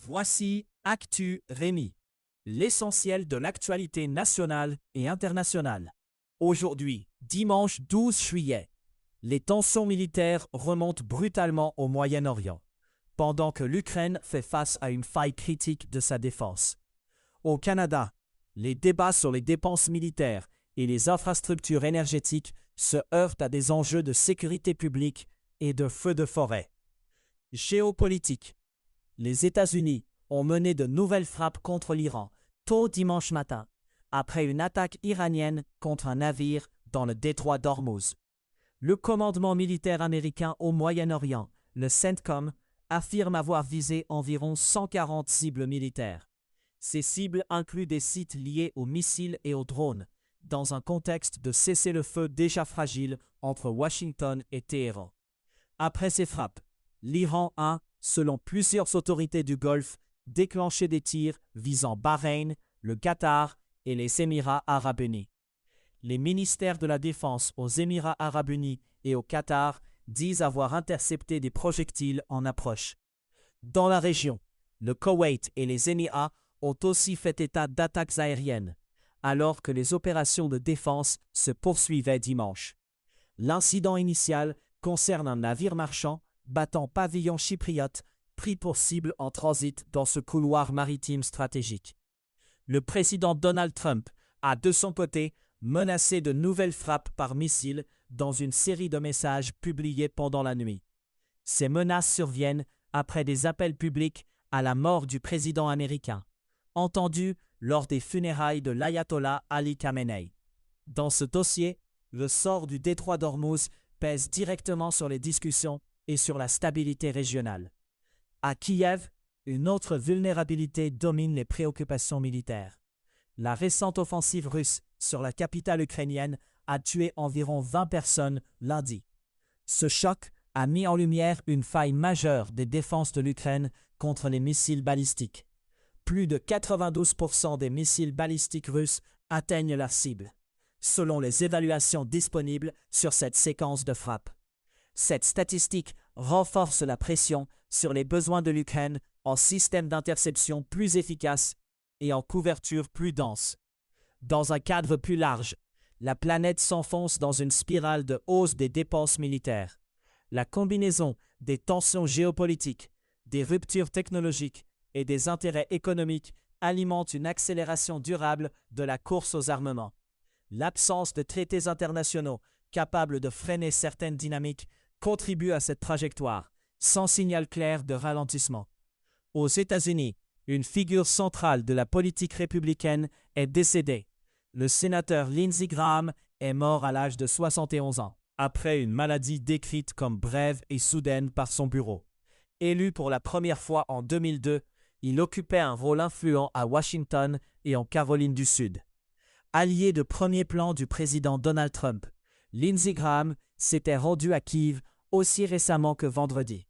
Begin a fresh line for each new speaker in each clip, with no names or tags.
Voici Actu Rémi, l'essentiel de l'actualité nationale et internationale. Aujourd'hui, dimanche 12 juillet, les tensions militaires remontent brutalement au Moyen-Orient, pendant que l'Ukraine fait face à une faille critique de sa défense. Au Canada, les débats sur les dépenses militaires et les infrastructures énergétiques se heurtent à des enjeux de sécurité publique et de feux de forêt. Géopolitique. Les États-Unis ont mené de nouvelles frappes contre l'Iran tôt dimanche matin, après une attaque iranienne contre un navire dans le détroit d'Ormuz. Le commandement militaire américain au Moyen-Orient, le CENTCOM, affirme avoir visé environ 140 cibles militaires. Ces cibles incluent des sites liés aux missiles et aux drones, dans un contexte de cessez-le-feu déjà fragile entre Washington et Téhéran. Après ces frappes, l'Iran a, selon plusieurs autorités du Golfe, déclenché des tirs visant Bahreïn, le Qatar et les Émirats arabes unis. Les ministères de la Défense aux Émirats arabes unis et au Qatar disent avoir intercepté des projectiles en approche. Dans la région, le Koweït et les Émirats ont aussi fait état d'attaques aériennes, alors que les opérations de défense se poursuivaient dimanche. L'incident initial concerne un navire marchand battant pavillon chypriote pris pour cible en transit dans ce couloir maritime stratégique. Le président Donald Trump a de son côté menacé de nouvelles frappes par missile dans une série de messages publiés pendant la nuit. Ces menaces surviennent après des appels publics à la mort du président américain, entendus lors des funérailles de l'ayatollah Ali Khamenei. Dans ce dossier, le sort du détroit d'Ormuz pèse directement sur les discussions et sur la stabilité régionale. À Kiev, une autre vulnérabilité domine les préoccupations militaires. La récente offensive russe sur la capitale ukrainienne a tué environ 20 personnes lundi. Ce choc a mis en lumière une faille majeure des défenses de l'Ukraine contre les missiles balistiques. Plus de 92% des missiles balistiques russes atteignent la cible, selon les évaluations disponibles sur cette séquence de frappes. Cette statistique renforce la pression sur les besoins de l'Ukraine en système d'interception plus efficace et en couverture plus dense. Dans un cadre plus large, la planète s'enfonce dans une spirale de hausse des dépenses militaires. La combinaison des tensions géopolitiques, des ruptures technologiques et des intérêts économiques alimente une accélération durable de la course aux armements. L'absence de traités internationaux capables de freiner certaines dynamiques contribue à cette trajectoire, sans signal clair de ralentissement. Aux États-Unis, une figure centrale de la politique républicaine est décédée. Le sénateur Lindsey Graham est mort à l'âge de 71 ans, après une maladie décrite comme brève et soudaine par son bureau. Élu pour la première fois en 2002, il occupait un rôle influent à Washington et en Caroline du Sud. Allié de premier plan du président Donald Trump, Lindsey Graham s'était rendu à Kiev aussi récemment que vendredi.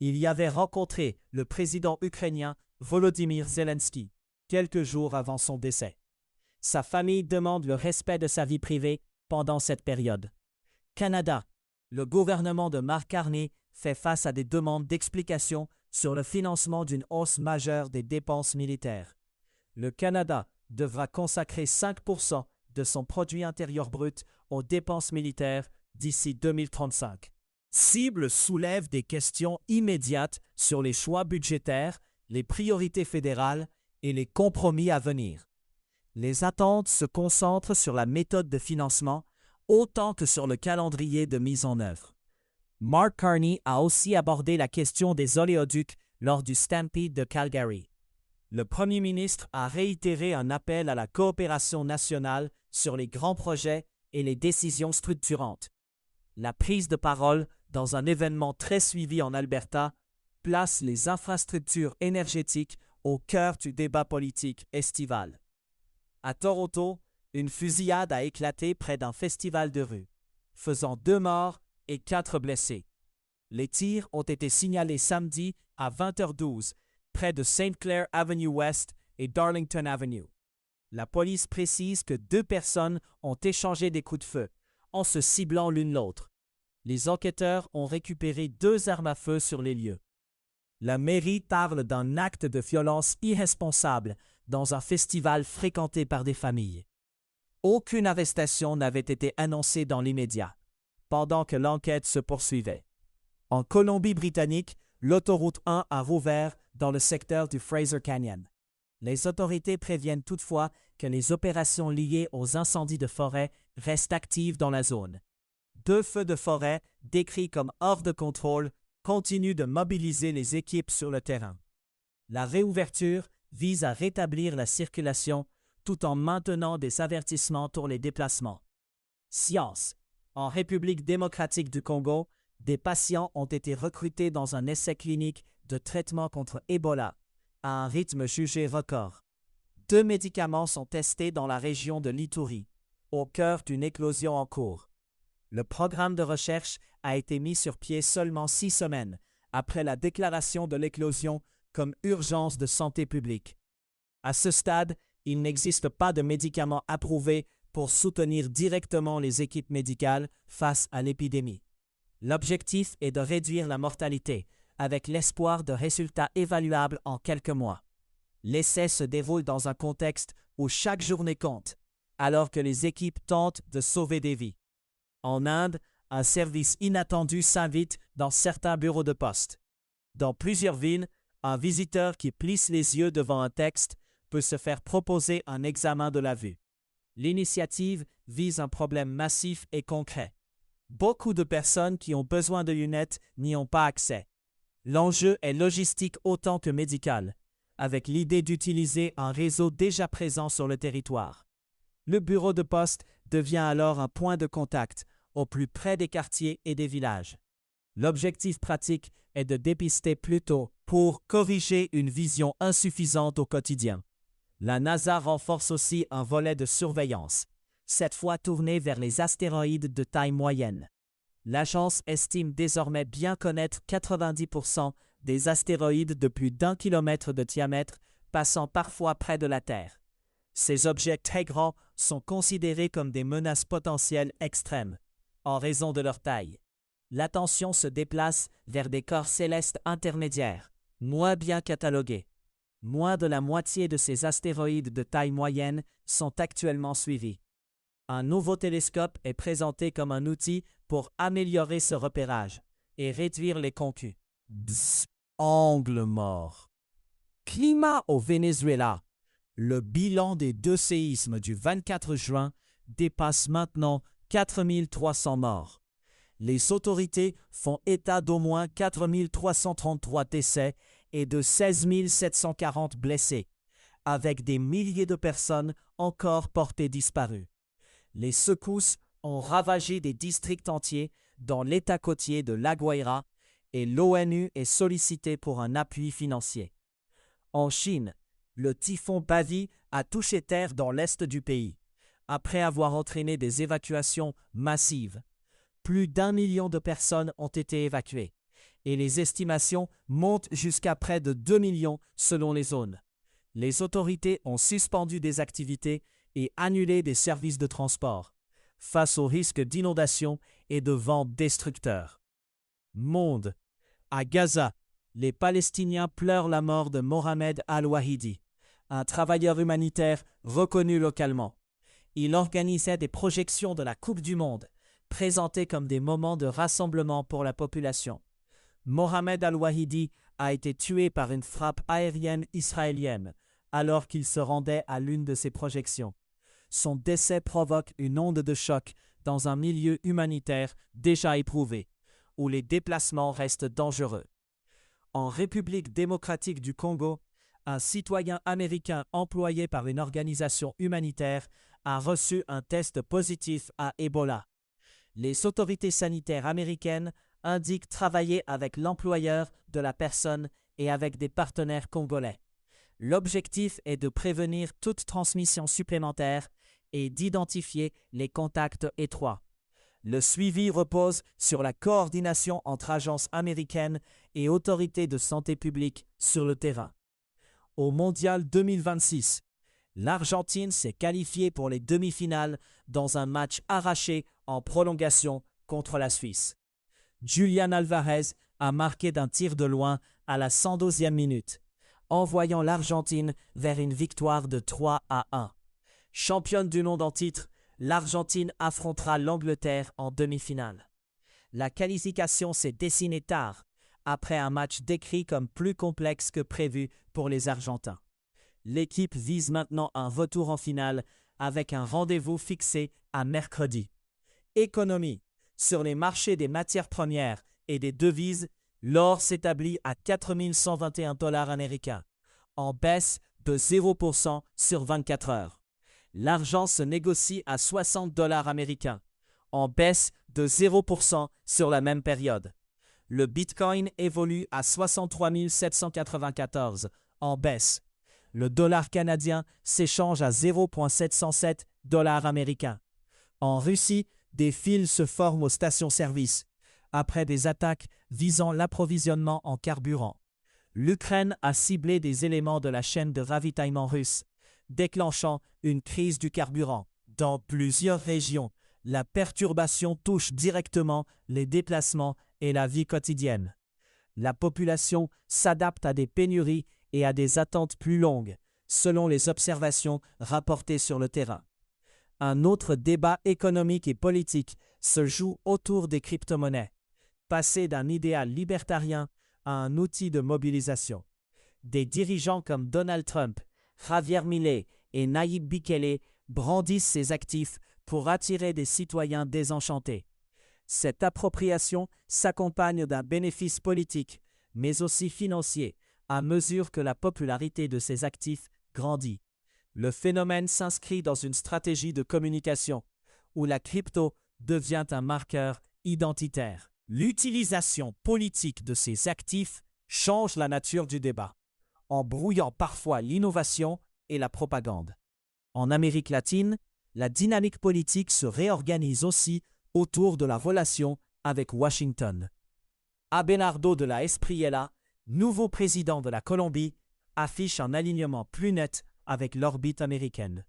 Il y avait rencontré le président ukrainien Volodymyr Zelensky quelques jours avant son décès. Sa famille demande le respect de sa vie privée pendant cette période. Canada, le gouvernement de Mark Carney fait face à des demandes d'explications sur le financement d'une hausse majeure des dépenses militaires. Le Canada devra consacrer 5% de son produit intérieur brut aux dépenses militaires d'ici 2035. Cible soulève des questions immédiates sur les choix budgétaires, les priorités fédérales et les compromis à venir. Les attentes se concentrent sur la méthode de financement autant que sur le calendrier de mise en œuvre. Mark Carney a aussi abordé la question des oléoducs lors du Stampede de Calgary. Le Premier ministre a réitéré un appel à la coopération nationale sur les grands projets et les décisions structurantes. La prise de parole dans un événement très suivi en Alberta place les infrastructures énergétiques au cœur du débat politique estival. À Toronto, une fusillade a éclaté près d'un festival de rue, faisant 2 morts et 4 blessés. Les tirs ont été signalés samedi à 20h12, près de St. Clair Avenue West et Darlington Avenue. La police précise que 2 personnes ont échangé des coups de feu, en se ciblant l'une l'autre. Les enquêteurs ont récupéré 2 armes à feu sur les lieux. La mairie parle d'un acte de violence irresponsable dans un festival fréquenté par des familles. Aucune arrestation n'avait été annoncée dans l'immédiat, pendant que l'enquête se poursuivait. En Colombie-Britannique, l'autoroute 1 a rouvert dans le secteur du Fraser Canyon. Les autorités préviennent toutefois que les opérations liées aux incendies de forêt restent actives dans la zone. 2 feux de forêt, décrits comme hors de contrôle, continuent de mobiliser les équipes sur le terrain. La réouverture vise à rétablir la circulation tout en maintenant des avertissements pour les déplacements. Science. En République démocratique du Congo, des patients ont été recrutés dans un essai clinique de traitement contre Ebola à un rythme jugé record. 2 médicaments sont testés dans la région de l'Ituri, au cœur d'une éclosion en cours. Le programme de recherche a été mis sur pied seulement 6 semaines après la déclaration de l'éclosion comme urgence de santé publique. À ce stade, il n'existe pas de médicaments approuvés pour soutenir directement les équipes médicales face à l'épidémie. L'objectif est de réduire la mortalité, avec l'espoir de résultats évaluables en quelques mois. L'essai se déroule dans un contexte où chaque journée compte, alors que les équipes tentent de sauver des vies. En Inde, un service inattendu s'invite dans certains bureaux de poste. Dans plusieurs villes, un visiteur qui plisse les yeux devant un texte peut se faire proposer un examen de la vue. L'initiative vise un problème massif et concret. Beaucoup de personnes qui ont besoin de lunettes n'y ont pas accès. L'enjeu est logistique autant que médical, avec l'idée d'utiliser un réseau déjà présent sur le territoire. Le bureau de poste devient alors un point de contact au plus près des quartiers et des villages. L'objectif pratique est de dépister plus tôt pour corriger une vision insuffisante au quotidien. La NASA renforce aussi un volet de surveillance, cette fois tourné vers les astéroïdes de taille moyenne. L'agence estime désormais bien connaître 90% des astéroïdes de plus d'1 kilomètre de diamètre passant parfois près de la Terre. Ces objets très grands sont considérés comme des menaces potentielles extrêmes, en raison de leur taille. L'attention se déplace vers des corps célestes intermédiaires, moins bien catalogués. Moins de la moitié de ces astéroïdes de taille moyenne sont actuellement suivis. Un nouveau télescope est présenté comme un outil pour améliorer ce repérage et réduire les conquêtes. Angle mort. Climat au Venezuela. Le bilan des 2 séismes du 24 juin dépasse maintenant 4300 morts. Les autorités font état d'au moins 4333 décès et de 16 740 blessés, avec des milliers de personnes encore portées disparues. Les secousses ont ravagé des districts entiers dans l'État côtier de La Guaira et l'ONU est sollicitée pour un appui financier. En Chine, le typhon Bavi a touché terre dans l'est du pays, après avoir entraîné des évacuations massives. Plus d'1 million de personnes ont été évacuées, et les estimations montent jusqu'à près de 2 millions selon les zones. Les autorités ont suspendu des activités et annulé des services de transport, face au risque d'inondation et de vents destructeurs. Monde. À Gaza, les Palestiniens pleurent la mort de Mohamed Al-Wahidi, un travailleur humanitaire reconnu localement. Il organisait des projections de la Coupe du Monde, présentées comme des moments de rassemblement pour la population. Mohamed Al-Wahidi a été tué par une frappe aérienne israélienne alors qu'il se rendait à l'une de ces projections. Son décès provoque une onde de choc dans un milieu humanitaire déjà éprouvé, où les déplacements restent dangereux. En République démocratique du Congo, un citoyen américain employé par une organisation humanitaire a reçu un test positif à Ebola. Les autorités sanitaires américaines indiquent travailler avec l'employeur de la personne et avec des partenaires congolais. L'objectif est de prévenir toute transmission supplémentaire et d'identifier les contacts étroits. Le suivi repose sur la coordination entre agences américaines et autorités de santé publique sur le terrain. Au Mondial 2026, l'Argentine s'est qualifiée pour les demi-finales dans un match arraché en prolongation contre la Suisse. Julián Álvarez a marqué d'un tir de loin à la 112e minute, envoyant l'Argentine vers une victoire de 3-1. Championne du monde en titre, l'Argentine affrontera l'Angleterre en demi-finale. La qualification s'est dessinée tard, après un match décrit comme plus complexe que prévu pour les Argentins. L'équipe vise maintenant un retour en finale avec un rendez-vous fixé à mercredi. Économie. Sur les marchés des matières premières et des devises, l'or s'établit à 4 121 $ américains, en baisse de 0% sur 24 heures. L'argent se négocie à 60 $ américains, en baisse de 0% sur la même période. Le Bitcoin évolue à 63 794, en baisse. Le dollar canadien s'échange à 0,707 $ américains. En Russie, des files se forment aux stations-service, après des attaques visant l'approvisionnement en carburant. L'Ukraine a ciblé des éléments de la chaîne de ravitaillement russe, déclenchant une crise du carburant. Dans plusieurs régions, la perturbation touche directement les déplacements et la vie quotidienne. La population s'adapte à des pénuries et à des attentes plus longues, selon les observations rapportées sur le terrain. Un autre débat économique et politique se joue autour des crypto-monnaies, passer d'un idéal libertarien à un outil de mobilisation. Des dirigeants comme Donald Trump, Javier Milei et Nayib Bukele brandissent ces actifs pour attirer des citoyens désenchantés. Cette appropriation s'accompagne d'un bénéfice politique, mais aussi financier, à mesure que la popularité de ces actifs grandit. Le phénomène s'inscrit dans une stratégie de communication, où la crypto devient un marqueur identitaire. L'utilisation politique de ces actifs change la nature du débat, en brouillant parfois l'innovation et la propagande. En Amérique latine, la dynamique politique se réorganise aussi autour de la relation avec Washington. Abelardo de la Espriella, nouveau président de la Colombie, affiche un alignement plus net avec l'orbite américaine.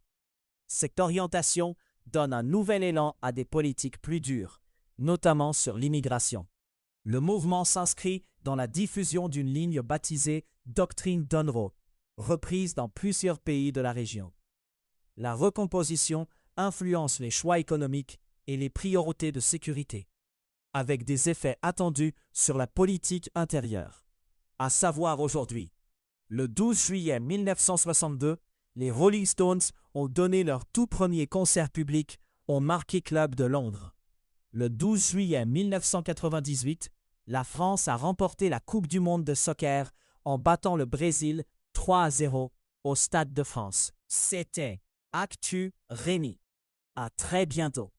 Cette orientation donne un nouvel élan à des politiques plus dures, notamment sur l'immigration. Le mouvement s'inscrit dans la diffusion d'une ligne baptisée Doctrine Monroe, reprise dans plusieurs pays de la région. La recomposition influence les choix économiques et les priorités de sécurité, avec des effets attendus sur la politique intérieure. À savoir aujourd'hui, le 12 juillet 1962, les Rolling Stones ont donné leur tout premier concert public au Marquee Club de Londres. Le 12 juillet 1998, la France a remporté la Coupe du monde de soccer en battant le Brésil 3-0 au Stade de France. C'était Actu Rémi. À très bientôt.